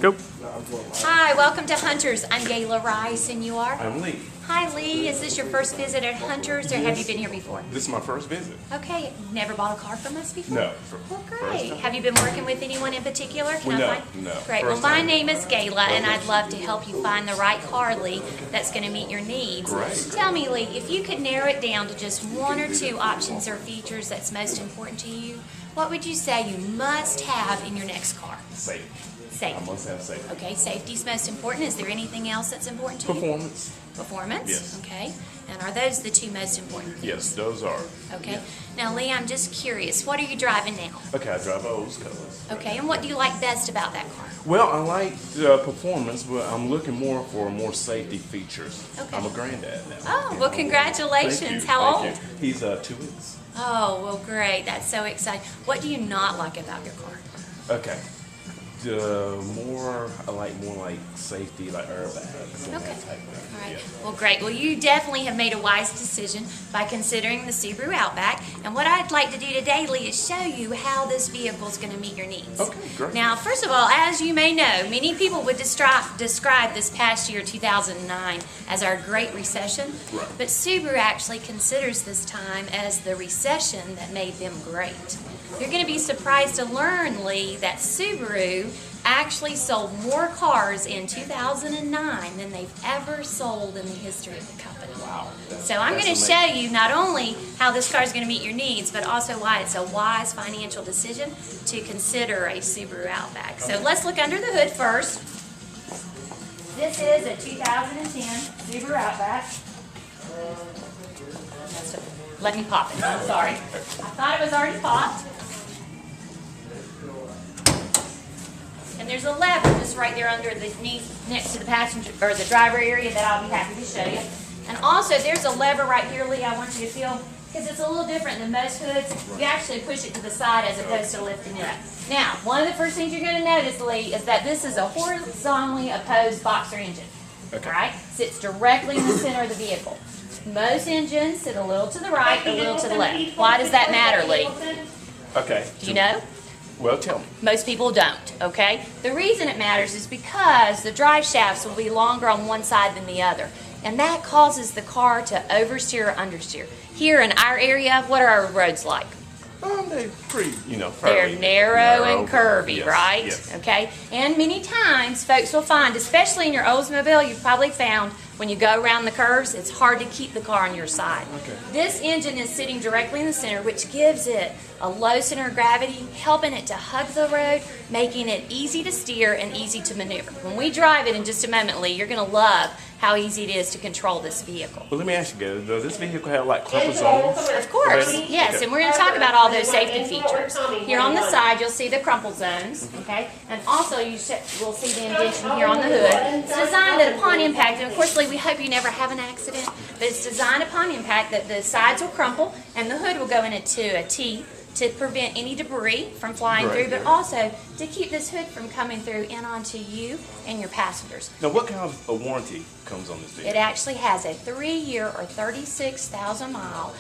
Go. Hi, welcome to Hunters. I'm Gala Rice, and you are? I'm Lee. Hi, Lee. Is this your first visit at Hunters, or have you been here before? This is my first visit. Okay. Never bought a car from us before? No. Well, great. Have you been working with anyone in particular? No. Great. Well, my name is Gala, and I'd love to help you find the right car, Lee, that's going to meet your needs. Great. Tell me, Lee, if you could narrow it down to just one or two options or features that's most important to you, what would you say you must have in your next car? Safety. Safety. I must have safety. Okay, safety's most important. Is there anything else that's important to you? Performance. Performance? Yes. Okay. And are those the two most important things? Yes, those are. Okay. Yeah. Now, Lee, I'm just curious. What are you driving now? Okay, I drive O's colors. Okay, and what do you like best about that car? Well, I like performance, but I'm looking more for more safety features. Okay. I'm a granddad now. Oh, well, congratulations. Thank you. How Thank old? you. He's 2 weeks. Oh, well, great. That's so exciting. What do you not like about your car? Okay. I like more like safety, like airbags and Okay. that type of thing. All right. Yeah. Well, great. Well, you definitely have made a wise decision by considering the Subaru Outback. And what I'd like to do today, Lee, is show you how this vehicle is going to meet your needs. Okay, great. Now, first of all, as you may know, many people would describe this past year, 2009, as our Great Recession. Right. But Subaru actually considers this time as the recession that made them great. You're going to be surprised to learn, Lee, that Subaru actually sold more cars in 2009 than they've ever sold in the history of the company. Wow. So I'm going to show you not only how this car is going to meet your needs, but also why it's a wise financial decision to consider a Subaru Outback. So let's look under the hood first. This is a 2010 Subaru Outback. Let me pop it. I'm sorry. I thought it was already popped. And there's a lever just right there under the knee next to the passenger or the driver area that I'll be happy to show you. And also there's a lever right here, Lee, I want you to feel, because it's a little different than most hoods. You actually push it to the side as opposed to lifting it up. Now, one of the first things you're going to notice, Lee, is that this is a horizontally opposed boxer engine. Okay. All right? Sits directly in the center of the vehicle. Most engines sit a little to the right, a little to the left. Why does that matter, Lee? Okay. Do you know? Well, tell me. Most people don't, okay? The reason it matters is because the drive shafts will be longer on one side than the other. And that causes the car to oversteer or understeer. Here in our area, what are our roads like? They're pretty, They're fairly narrow and curvy, Yes, right? Yes. Okay? And many times, folks will find, especially in your Oldsmobile, you've probably found when you go around the curves, it's hard to keep the car on your side. Okay. This engine is sitting directly in the center, which gives it a low center of gravity, helping it to hug the road, making it easy to steer and easy to maneuver. When we drive it in just a moment, Lee, you're going to love how easy it is to control this vehicle. Well, let me ask you, does this vehicle have like crumple zones? Of course, yes, and we're going to talk about all those safety features. Here on the side, you'll see the crumple zones, okay? And also, you will see the indentation here on the hood. It's designed that upon impact, and of course, Lee, we hope you never have an accident, but it's designed upon impact that the sides will crumple and the hood will go into a T to prevent any debris from flying through, but also to keep this hood from coming through and onto you and your passengers. Now, what kind of a warranty comes on this vehicle? It actually has a 3-year or 36,000-mile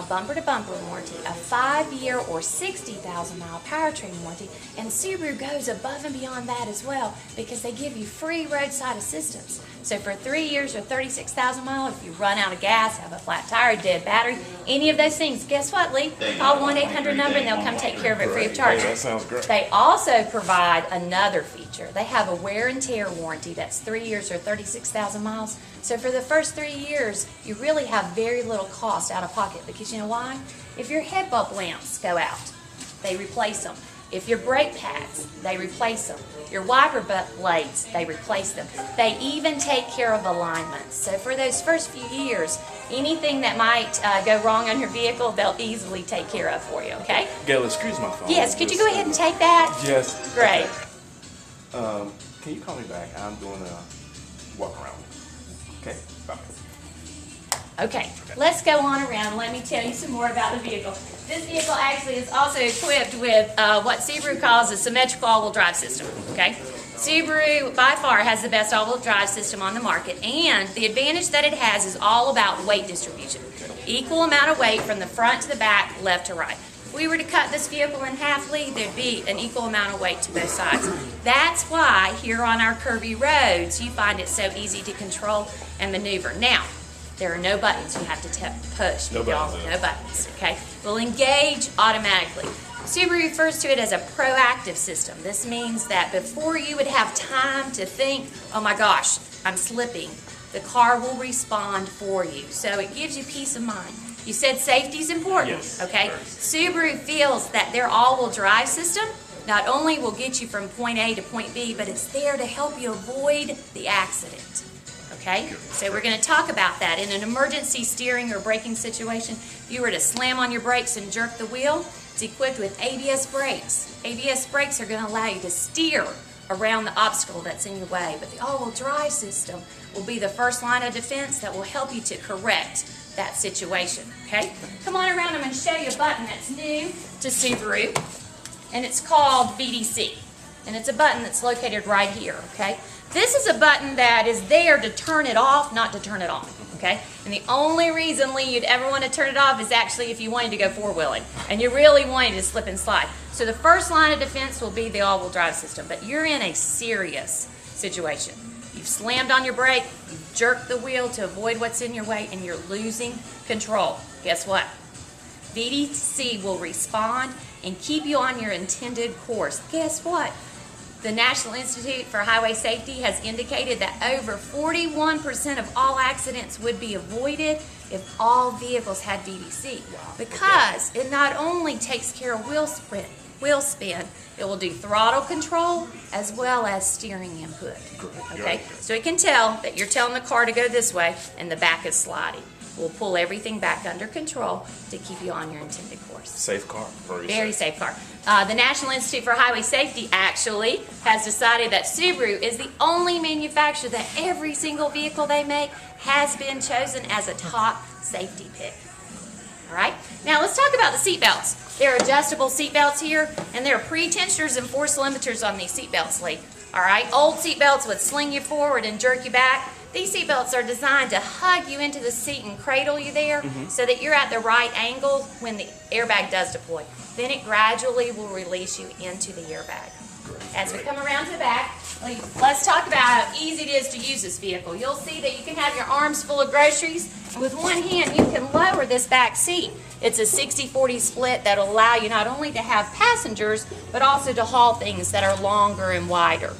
bumper-to-bumper warranty, a 5-year or 60,000-mile powertrain warranty, and Subaru goes above and beyond that as well because they give you free roadside assistance. So for 3 years or 36,000 miles, if you run out of gas, have a flat tire, dead battery, any of those things, guess what, Lee? Call 1-800 number and they'll come take care of it free of charge. Hey, that sounds great. They also provide another feature. They have a wear and tear warranty that's 3 years or 36,000 miles. So for the first 3 years, you really have very little cost out of pocket because you know why? If your head bulb lamps go out, they replace them. If your brake pads, they replace them. Your wiper blades, they replace them. They even take care of alignments. So for those first few years, anything that might go wrong on your vehicle, they'll easily take care of for you, okay? Gail, excuse my phone. Yes, could you go ahead and take that? Yes. Great. Okay. Can you call me back? I'm doing a walk around. Okay? Bye. Okay, let's go on around. Let me tell you some more about the vehicle. This vehicle actually is also equipped with what Subaru calls a symmetrical all-wheel drive system, okay? Subaru, by far, has the best all-wheel drive system on the market, and the advantage that it has is all about weight distribution. Equal amount of weight from the front to the back, left to right. If we were to cut this vehicle in half, Lee, there'd be an equal amount of weight to both sides. That's why here on our curvy roads, you find it so easy to control and maneuver. Now, there are no buttons you have to push. No buttons. No buttons, okay? We'll engage automatically. Subaru refers to it as a proactive system. This means that before you would have time to think, oh my gosh, I'm slipping, the car will respond for you. So it gives you peace of mind. You said safety is important, Yes, okay? very. Subaru feels that their all-wheel drive system not only will get you from point A to point B, but it's there to help you avoid the accident. Okay, so we're going to talk about that. In an emergency steering or braking situation, if you were to slam on your brakes and jerk the wheel, it's equipped with ABS brakes. ABS brakes are going to allow you to steer around the obstacle that's in your way, but the all-wheel drive system will be the first line of defense that will help you to correct that situation. Okay, come on around. I'm going to show you a button that's new to Subaru, and it's called VDC, and it's a button that's located right here. Okay. This is a button that is there to turn it off, not to turn it on, okay? And the only reason, Lee, you'd ever want to turn it off is actually if you wanted to go four-wheeling and you really wanted to slip and slide. So the first line of defense will be the all-wheel drive system, but you're in a serious situation. You've slammed on your brake, you've jerked the wheel to avoid what's in your way, and you're losing control. Guess what? VDC will respond and keep you on your intended course. Guess what? The National Institute for Highway Safety has indicated that over 41% of all accidents would be avoided if all vehicles had VDC. Because it not only takes care of wheel spin, it will do throttle control as well as steering input. Okay, so it can tell that you're telling the car to go this way and the back is sliding. We'll pull everything back under control to keep you on your intended course. Safe car. Very safe car. The National Institute for Highway Safety actually has decided that Subaru is the only manufacturer that every single vehicle they make has been chosen as a top safety pick. All right, now let's talk about the seat belts. There are adjustable seat belts here, and there are pre-tensioners and force limiters on these seat belts, Lee. All right, old seat belts would sling you forward and jerk you back. These seat belts are designed to hug you into the seat and cradle you there so that you're at the right angle when the airbag does deploy. Then it gradually will release you into the airbag. As we come around to the back, let's talk about how easy it is to use this vehicle. You'll see that you can have your arms full of groceries, and with one hand you can lower this back seat. It's a 60-40 split that will allow you not only to have passengers, but also to haul things that are longer and wider.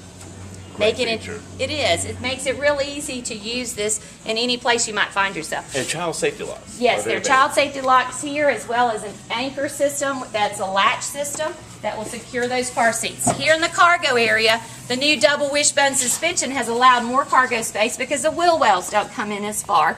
It makes it really easy to use this in any place you might find yourself. And child safety locks. Yes, there are child safety locks here, as well as an anchor system that's a latch system that will secure those car seats. Here in the cargo area, the new double wishbone suspension has allowed more cargo space because the wheel wells don't come in as far.